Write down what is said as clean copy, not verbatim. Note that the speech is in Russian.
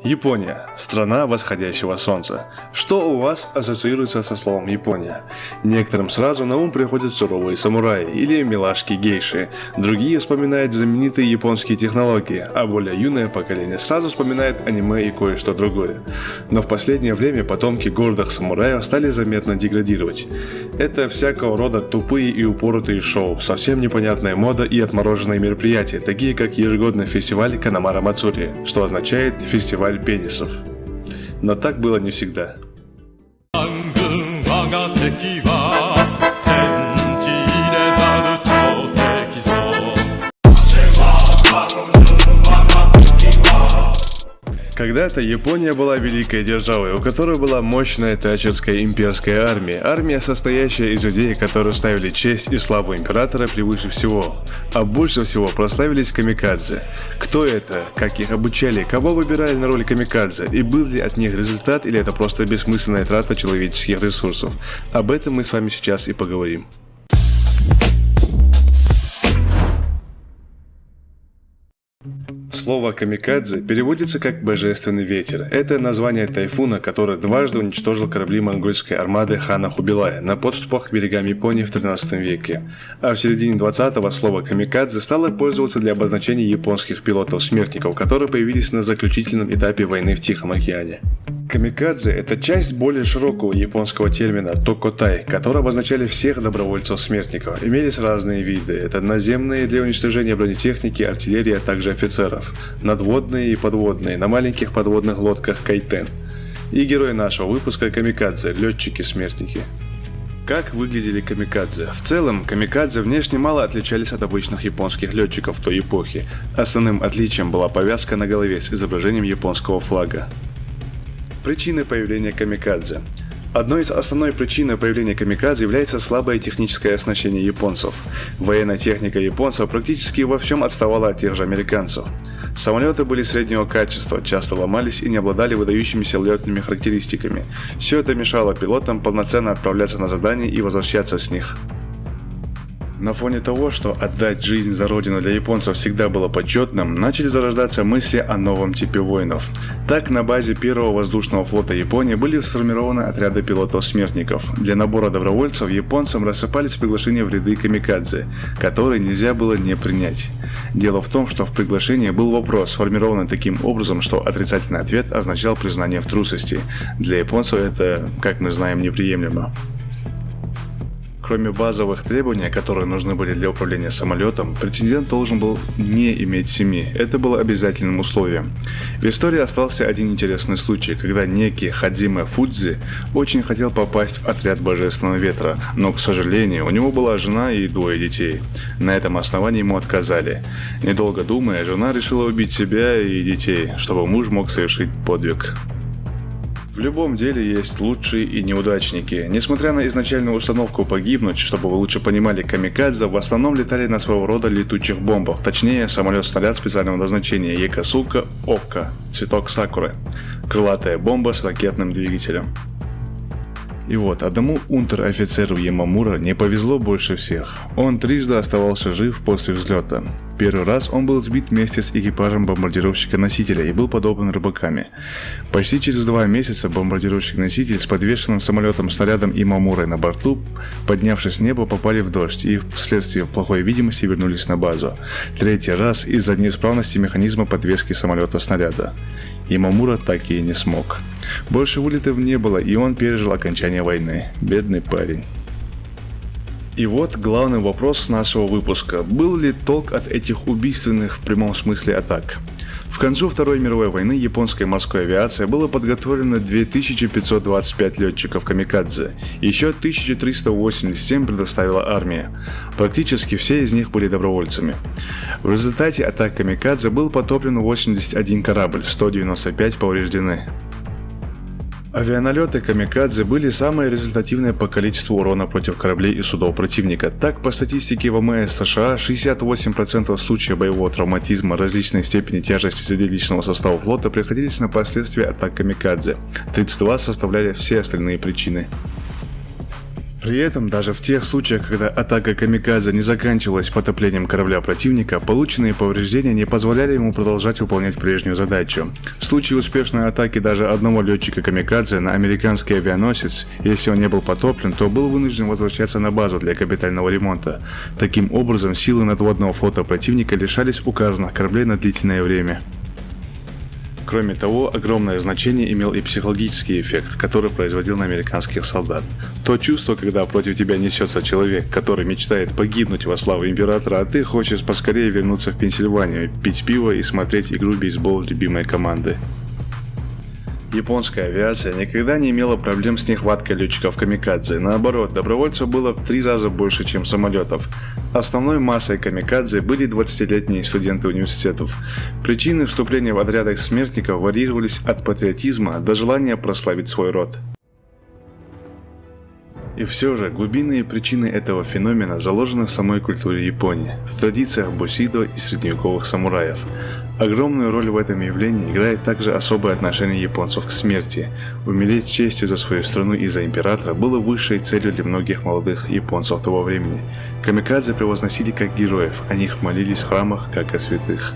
Япония – страна восходящего солнца. Что у вас ассоциируется со словом Япония? Некоторым сразу на ум приходят суровые самураи или милашки-гейши. Другие вспоминают знаменитые японские технологии, а более юное поколение сразу вспоминает аниме и кое-что другое. Но в последнее время потомки гордых самураев стали заметно деградировать. Это всякого рода тупые и упоротые шоу, совсем непонятная мода и отмороженные мероприятия, такие как ежегодный фестиваль Канамара Мацури, что означает «фестиваль пенисов». Но так было не всегда. Когда-то Япония была великой державой, у которой была мощная тачерская имперская армия. Армия, состоящая из людей, которые ставили честь и славу императора превыше всего. А больше всего прославились камикадзе. Кто это? Как их обучали? Кого выбирали на роль камикадзе? И был ли от них результат, или это просто бессмысленная трата человеческих ресурсов? Об этом мы с вами сейчас и поговорим. Слово «камикадзе» переводится как «божественный ветер». Это название тайфуна, который дважды уничтожил корабли монгольской армады хана Хубилая на подступах к берегам Японии в 13 веке. А в середине 20-го слово «камикадзе» стало пользоваться для обозначения японских пилотов-смертников, которые появились на заключительном этапе войны в Тихом океане. Камикадзе – это часть более широкого японского термина «токотай», который обозначали всех добровольцев-смертников. Имелись разные виды – это наземные для уничтожения бронетехники, артиллерии, а также офицеров, надводные и подводные, на маленьких подводных лодках кайтен. И герой нашего выпуска – камикадзе – летчики-смертники. Как выглядели камикадзе? В целом, камикадзе внешне мало отличались от обычных японских летчиков той эпохи. Основным отличием была повязка на голове с изображением японского флага. Причины появления камикадзе. Одной из основной причин появления камикадзе является слабое техническое оснащение японцев. Военная техника японцев практически во всем отставала от тех же американцев. Самолеты были среднего качества, часто ломались и не обладали выдающимися летными характеристиками. Все это мешало пилотам полноценно отправляться на задания и возвращаться с них. На фоне того, что отдать жизнь за родину для японцев всегда было почетным, начали зарождаться мысли о новом типе воинов. Так, на базе первого воздушного флота Японии были сформированы отряды пилотов-смертников. Для набора добровольцев японцам рассыпались приглашения в ряды камикадзе, которые нельзя было не принять. Дело в том, что в приглашении был вопрос, сформированный таким образом, что отрицательный ответ означал признание в трусости. Для японцев это, как мы знаем, неприемлемо. Кроме базовых требований, которые нужны были для управления самолетом, претендент должен был не иметь семьи. Это было обязательным условием. В истории остался один интересный случай, когда некий Хадзиме Фудзи очень хотел попасть в отряд Божественного Ветра, но, к сожалению, у него была жена и 2 детей. На этом основании ему отказали. Недолго думая, жена решила убить себя и детей, чтобы муж мог совершить подвиг. В любом деле есть лучшие и неудачники. Несмотря на изначальную установку погибнуть, чтобы вы лучше понимали, камикадзе в основном летали на своего рода летучих бомбах, точнее самолет-снаряд специального назначения Якосука Овка, цветок сакуры, крылатая бомба с ракетным двигателем. И вот, одному унтер-офицеру Ямамура не повезло больше всех. Он трижды оставался жив после взлета. Первый раз он был сбит вместе с экипажем бомбардировщика-носителя и был подобран рыбаками. Почти через 2 месяца бомбардировщик-носитель с подвешенным самолетом-снарядом и Ямамурой на борту, поднявшись с неба, попали в дождь и вследствие плохой видимости вернулись на базу. 3-й раз из-за неисправности механизма подвески самолета-снаряда. Ямамура так и не смог. Больше вылетов не было, и он пережил окончание войны. Бедный парень. И вот главный вопрос нашего выпуска. Был ли толк от этих убийственных в прямом смысле атак? К концу Второй мировой войны японской морской авиации было подготовлено 2525 летчиков-камикадзе. Еще 1387 предоставила армия. Практически все из них были добровольцами. В результате атак камикадзе был потоплен 81 корабль, 195 повреждены. Авианалеты камикадзе были самые результативные по количеству урона против кораблей и судов противника. Так, по статистике ВМС США, 68% случаев боевого травматизма различной степени тяжести среди личного состава флота приходились на последствия атак камикадзе. 32 составляли все остальные причины. При этом, даже в тех случаях, когда атака камикадзе не заканчивалась потоплением корабля противника, полученные повреждения не позволяли ему продолжать выполнять прежнюю задачу. В случае успешной атаки даже одного летчика камикадзе на американский авианосец, если он не был потоплен, то был вынужден возвращаться на базу для капитального ремонта. Таким образом, силы надводного флота противника лишались указанных кораблей на длительное время. Кроме того, огромное значение имел и психологический эффект, который производил на американских солдат. То чувство, когда против тебя несется человек, который мечтает погибнуть во славу императора, а ты хочешь поскорее вернуться в Пенсильванию, пить пиво и смотреть игру бейсбол любимой команды. Японская авиация никогда не имела проблем с нехваткой летчиков камикадзе. Наоборот, добровольцев было в 3 раза больше, чем самолетов. Основной массой камикадзе были 20-летние студенты университетов. Причины вступления в отряды смертников варьировались от патриотизма до желания прославить свой род. И все же, глубинные причины этого феномена заложены в самой культуре Японии, в традициях бусидо и средневековых самураев. Огромную роль в этом явлении играет также особое отношение японцев к смерти. Умереть с честью за свою страну и за императора было высшей целью для многих молодых японцев того времени. Камикадзе превозносили как героев, о них молились в храмах как о святых.